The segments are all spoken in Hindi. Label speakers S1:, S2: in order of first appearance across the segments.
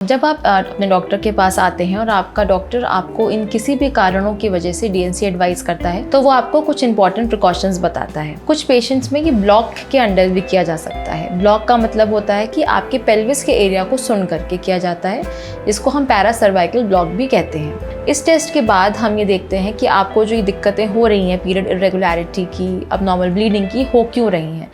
S1: जब आप अपने डॉक्टर के पास आते हैं और आपका डॉक्टर आपको इन किसी भी कारणों की वजह से डीएनसी एडवाइस करता है तो वो आपको कुछ इंपॉर्टेंट प्रिकॉशंस बताता है। कुछ पेशेंट्स में ये ब्लॉक के अंडर भी किया जा सकता है। ब्लॉक का मतलब होता है कि आपके पेल्विस के एरिया को सुन करके किया जाता है, जिसको हम पैरासर्वाइकल ब्लॉक भी कहते हैं। इस टेस्ट के बाद हम ये देखते हैं कि आपको जो ये दिक्कतें हो रही हैं पीरियड इरेगुलरिटी की, अबनॉर्मल ब्लीडिंग की, हो क्यों रही हैं।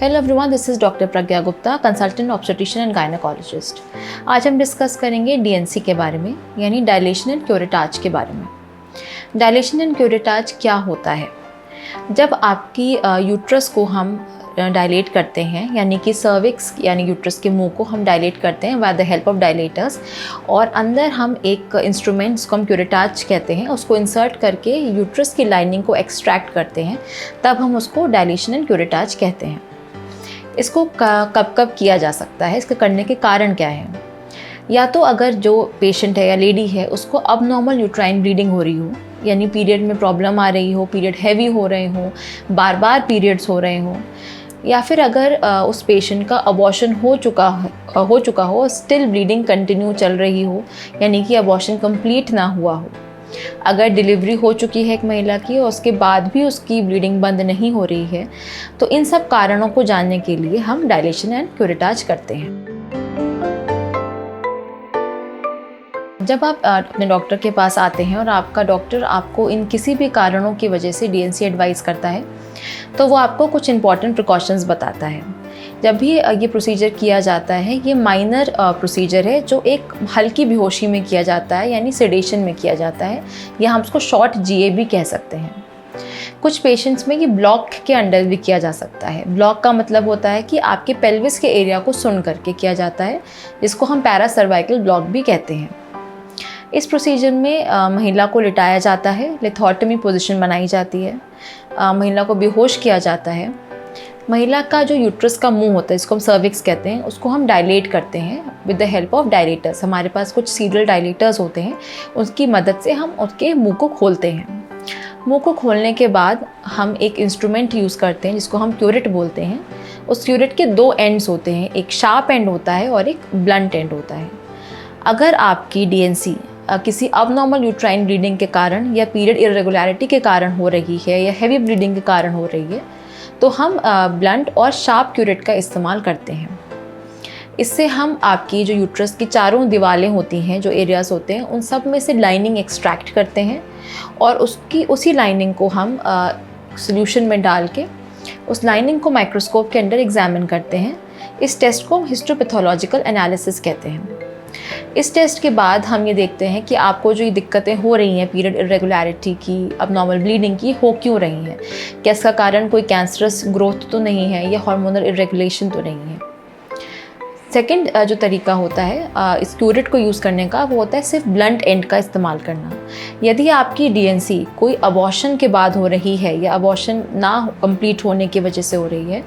S1: Hello everyone, this is doctor Pragya Gupta, consultant obstetrician and gynaecologist. आज हम डिस्कस करेंगे डीएनसी के बारे में, यानी डायलेशन एंड क्यूरेटाज के बारे में। डायलेशन एंड क्यूरेटाज क्या होता है? जब आपकी यूट्रस को हम डायलेट करते हैं, यानी कि सर्विक्स यानी यूट्रस के मुंह को हम डायलेट करते हैं by the help of dilators, और अंदर हम एक इंस्ट्रूमेंट जिसको हम क्यूरेटाज कहते हैं उसको इंसर्ट करके यूट्रस की लाइनिंग को एक्सट्रैक्ट करते हैं, तब हम उसको डायलेशन एंड क्यूरेटाज कहते हैं। इसको कब कब किया जा सकता है, इसके करने के कारण क्या है? या तो अगर जो पेशेंट है या लेडी है उसको अबनॉर्मल यूट्राइन ब्लीडिंग हो रही हो, यानी पीरियड में प्रॉब्लम आ रही हो, पीरियड हैवी हो रहे हो, बार बार पीरियड्स हो रहे हो, या फिर अगर उस पेशेंट का अबॉर्शन हो चुका हो, स्टिल ब्लीडिंग कंटिन्यू चल रही हो, यानी कि अबॉर्शन कंप्लीट ना हुआ हो। अगर डिलीवरी हो चुकी है एक महिला की और उसके बाद भी उसकी ब्लीडिंग बंद नहीं हो रही है, तो इन सब कारणों को जानने के लिए हम डायलेशन एंड क्यूरेटाज करते हैं। जब आप अपने डॉक्टर के पास आते हैं और आपका डॉक्टर आपको इन किसी भी कारणों की वजह से डीएनसी एडवाइस करता है तो वो आपको कुछ इंपॉर्टेंट प्रिकॉशंस बताता है। जब भी ये प्रोसीजर किया जाता है, ये माइनर प्रोसीजर है जो एक हल्की बेहोशी में किया जाता है, यानी सेडेशन में किया जाता है, या हम उसको शॉर्ट जीए भी कह सकते हैं। कुछ पेशेंट्स में ये ब्लॉक के अंडर भी किया जा सकता है। ब्लॉक का मतलब होता है कि आपके पेल्विस के एरिया को सुन करके किया जाता है, जिसको हम पैरासर्वाइकल ब्लॉक भी कहते हैं। इस प्रोसीजर में महिला को लिटाया जाता है, लिथोटमी पोजीशन बनाई जाती है, महिला को बेहोश किया जाता है। महिला का जो यूट्रस का मुंह होता है, जिसको हम सर्विक्स कहते हैं, उसको हम डायलेट करते हैं with the help of dilators. हमारे पास कुछ सीरियल डायलेटर्स होते हैं, उसकी मदद से हम उसके मुंह को खोलते हैं। मुंह को खोलने के बाद हम एक इंस्ट्रूमेंट यूज़ करते हैं जिसको हम क्यूरेट बोलते हैं। उस क्यूरेट के दो एंड्स होते हैं, एक शार्प एंड होता है और एक ब्लंट एंड होता है। अगर आपकी डीएनसी किसी अबनॉर्मल यूट्राइन ब्लीडिंग के कारण या पीरियड इरेगुलरिटी के कारण हो रही है या हैवी ब्लीडिंग के कारण हो रही है, तो हम ब्लंट और शार्प क्यूरेट का इस्तेमाल करते हैं। इससे हम आपकी जो यूट्रस की चारों दीवारें होती हैं, जो एरियाज़ होते हैं, उन सब में से लाइनिंग एक्सट्रैक्ट करते हैं और उसी लाइनिंग को हम सॉल्यूशन में डाल के उस लाइनिंग को माइक्रोस्कोप के अंदर एग्जामिन करते हैं। इस टेस्ट को हिस्टोपैथोलॉजिकल एनालिसिस कहते हैं। इस टेस्ट के बाद हम ये देखते हैं कि आपको जो ये दिक्कतें हो रही हैं पीरियड इरेगुलरिटी की, अबनॉर्मल ब्लीडिंग की, हो क्यों रही हैं। क्या इसका कारण कोई कैंसरस ग्रोथ तो नहीं है या हार्मोनल इरेगुलेशन तो नहीं है। सेकंड जो तरीका होता है इस क्यूरेट को यूज़ करने का, वो होता है सिर्फ ब्लंट एंड का इस्तेमाल करना। यदि आपकी डीएनसी कोई अबॉर्शन के बाद हो रही है या अबॉर्शन ना कंप्लीट होने की वजह से हो रही है,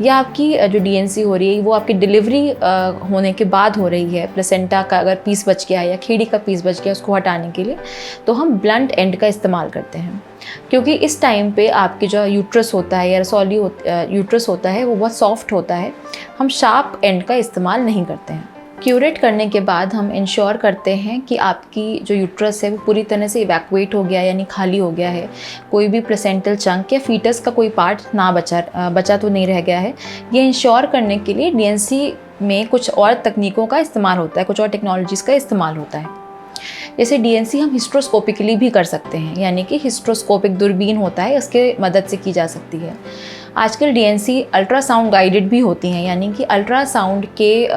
S1: या आपकी जो डीएनसी हो रही है वो आपकी डिलीवरी होने के बाद हो रही है, प्लेसेंटा का अगर पीस बच गया या खेड़ी का पीस बच गया उसको हटाने के लिए, तो हम ब्लंट एंड का इस्तेमाल करते हैं। क्योंकि इस टाइम पे आपकी जो यूट्रस होता है या रसौली यूट्रस होता है वो बहुत सॉफ्ट होता है, हम शार्प एंड का इस्तेमाल नहीं करते हैं। क्यूरेट करने के बाद हम इंश्योर करते हैं कि आपकी जो यूट्रस है वो पूरी तरह से इवैक्यूएट हो गया, यानी खाली हो गया है। कोई भी प्लेसेंटल चंक या फीटस का कोई पार्ट ना बचा तो नहीं रह गया है। ये इंश्योर करने के लिए डीएनसी में कुछ और तकनीकों का इस्तेमाल होता है, कुछ और टेक्नोलॉजीज़ का इस्तेमाल होता है। जैसे डीएनसी हम हिस्ट्रोस्कोपिकली भी कर सकते हैं, यानी कि हिस्ट्रोस्कोपिक दूरबीन होता है, इसके मदद से की जा सकती है। आजकल डीएनसी अल्ट्रासाउंड गाइडेड भी होती हैं, यानी कि अल्ट्रासाउंड के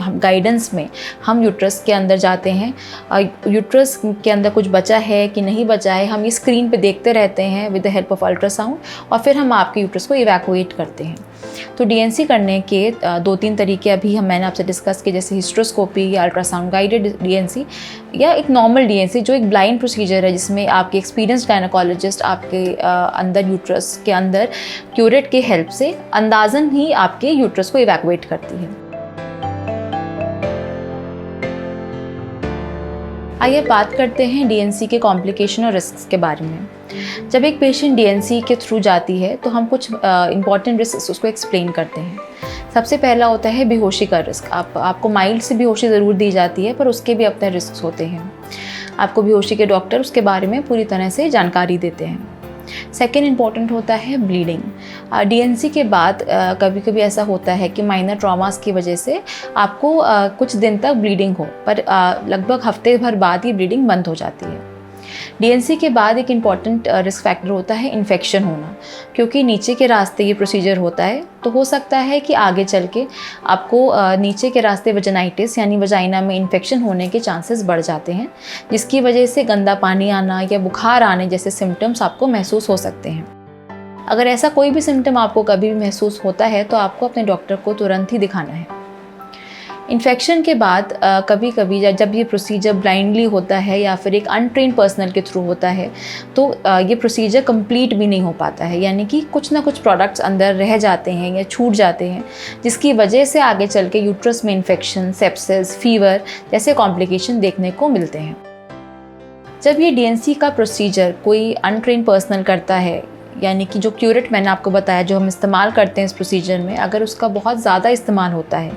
S1: गाइडेंस में हम यूट्रस के अंदर जाते हैं। यूट्रस के अंदर कुछ बचा है कि नहीं बचा है, हम ये स्क्रीन पे देखते रहते हैं with the help of ultrasound, और फिर हम आपके यूट्रस को इवैक्यूएट करते हैं। तो डीएनसी करने के 2-3 तरीके अभी मैंने आपसे डिस्कस किए, जैसे हिस्ट्रोस्कोपी या अल्ट्रासाउंड गाइडेड डीएनसी, या एक नॉर्मल डीएनसी जो एक ब्लाइंड प्रोसीजर है जिसमें आपके एक्सपीरियंस्ड गायनेकोलॉजिस्ट आपके अंदर यूट्रस के अंदर क्यूरेट के हेल्प से अंदाज़न ही आपके यूट्रस को इवैक्यूएट करती है। आइए बात करते हैं डीएनसी के कॉम्प्लिकेशन और रिस्क्स के बारे में। जब एक पेशेंट डीएनसी के थ्रू जाती है तो हम कुछ इंपॉर्टेंट रिस्क उसको एक्सप्लेन करते हैं। सबसे पहला होता है बेहोशी का रिस्क। आपको माइल्ड से बेहोशी ज़रूर दी जाती है, पर उसके भी अपने रिस्क होते हैं। आपको बेहोशी के डॉक्टर उसके बारे में पूरी तरह से जानकारी देते हैं। सेकेंड इम्पॉर्टेंट होता है ब्लीडिंग। डीएनसी के बाद कभी कभी ऐसा होता है कि माइनर ट्रॉमास की वजह से आपको कुछ दिन तक ब्लीडिंग हो, पर लगभग हफ्ते भर बाद ही ब्लीडिंग बंद हो जाती है। डीएनसी के बाद एक इम्पॉर्टेंट रिस्क फैक्टर होता है इन्फेक्शन होना। क्योंकि नीचे के रास्ते ये प्रोसीजर होता है, तो हो सकता है कि आगे चल के आपको नीचे के रास्ते वजाइनाइटिस यानी वजाइना में इन्फेक्शन होने के चांसेस बढ़ जाते हैं, जिसकी वजह से गंदा पानी आना या बुखार आने जैसे सिम्टम्स आपको महसूस हो सकते हैं। अगर ऐसा कोई भी सिम्टम आपको कभी भी महसूस होता है तो आपको अपने डॉक्टर को तुरंत ही दिखाना है। इन्फेक्शन के बाद कभी कभी जब ये प्रोसीजर ब्लाइंडली होता है या फिर एक अनट्रेन्ड पर्सनल के थ्रू होता है तो ये प्रोसीजर कंप्लीट भी नहीं हो पाता है, यानी कि कुछ ना कुछ प्रोडक्ट्स अंदर रह जाते हैं या छूट जाते हैं, जिसकी वजह से आगे चल के यूट्रस में इन्फेक्शन, सेप्सिस, फीवर जैसे कॉम्प्लिकेशन देखने को मिलते हैं। जब ये डीएनसी का प्रोसीजर कोई अनट्रेन्ड पर्सनल करता है, यानी कि जो क्यूरेट मैंने आपको बताया जो हम इस्तेमाल करते हैं इस प्रोसीजर में, अगर उसका बहुत ज़्यादा इस्तेमाल होता है,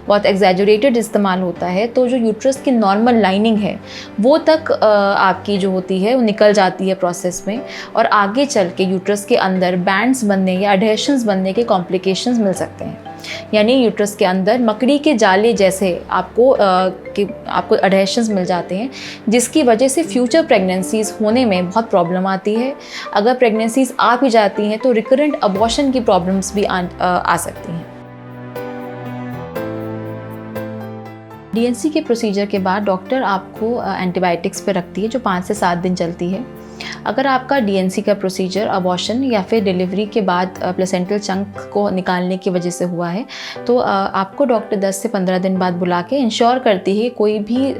S1: बहुत एग्जैजरेटेड इस्तेमाल होता है, तो जो यूट्रस की नॉर्मल लाइनिंग है वो तक आपकी जो होती है वो निकल जाती है प्रोसेस में, और आगे चल के यूट्रस के अंदर बैंड्स बनने या अडहेशंस बनने के कॉम्प्लिकेशंस मिल सकते हैं। यानी यूट्रस के अंदर मकड़ी के जाले जैसे आपको अडहेशंस मिल जाते हैं, जिसकी वजह से फ्यूचर प्रेगनेंसीज़ होने में बहुत प्रॉब्लम आती है। अगर प्रेगनेंसीज़ आ भी जाती हैं तो रिकरेंट अबॉर्शन की प्रॉब्लम्स भी आ सकती हैं। डीएनसी के प्रोसीजर के बाद डॉक्टर आपको एंटीबायोटिक्स पे रखती है जो 5 से 7 दिन चलती है। अगर आपका डीएनसी का प्रोसीजर अबॉर्शन या फिर डिलीवरी के बाद प्लेसेंटल चंक को निकालने की वजह से हुआ है तो आपको डॉक्टर 10 से 15 दिन बाद बुला के इंश्योर करती है कोई भी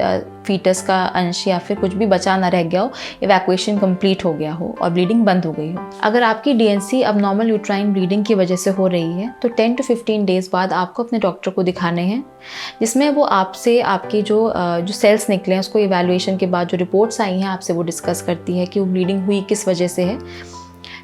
S1: फीटस का अंश या फिर कुछ भी बचा ना रह गया हो, इवैक्यूएशन कंप्लीट हो गया हो और ब्लीडिंग बंद हो गई हो। अगर आपकी डीएनसी अब नॉर्मल यूट्राइन ब्लीडिंग की वजह से हो रही है तो 10 to 15 डेज़ बाद आपको अपने डॉक्टर को दिखाने हैं, जिसमें वो आपसे आपकी जो सेल्स निकले हैं उसको इवैल्यूएशन के बाद जो रिपोर्ट्स आई हैं आपसे वो डिस्कस करती है कि वो ब्लीडिंग हुई किस वजह से है।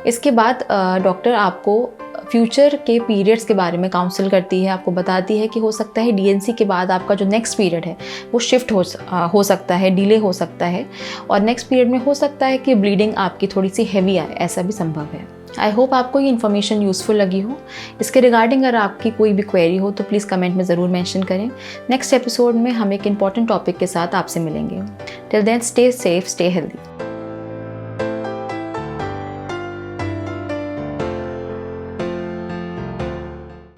S1: इसके बाद डॉक्टर आपको फ्यूचर के पीरियड्स के बारे में काउंसल करती है, आपको बताती है कि हो सकता है डीएनसी के बाद आपका जो नेक्स्ट पीरियड है वो शिफ्ट हो सकता है, डिले हो सकता है, और नेक्स्ट पीरियड में हो सकता है कि ब्लीडिंग आपकी थोड़ी सी हैवी आए, ऐसा भी संभव है। आई होप आपको ये इन्फॉर्मेशन यूज़फुल लगी हो। इसके रिगार्डिंग अगर आपकी कोई भी क्वेरी हो तो प्लीज़ कमेंट में ज़रूर मेंशन करें। नेक्स्ट एपिसोड में हम एक इम्पॉर्टेंट टॉपिक के साथ आपसे मिलेंगे। Till then stay safe, stay healthy.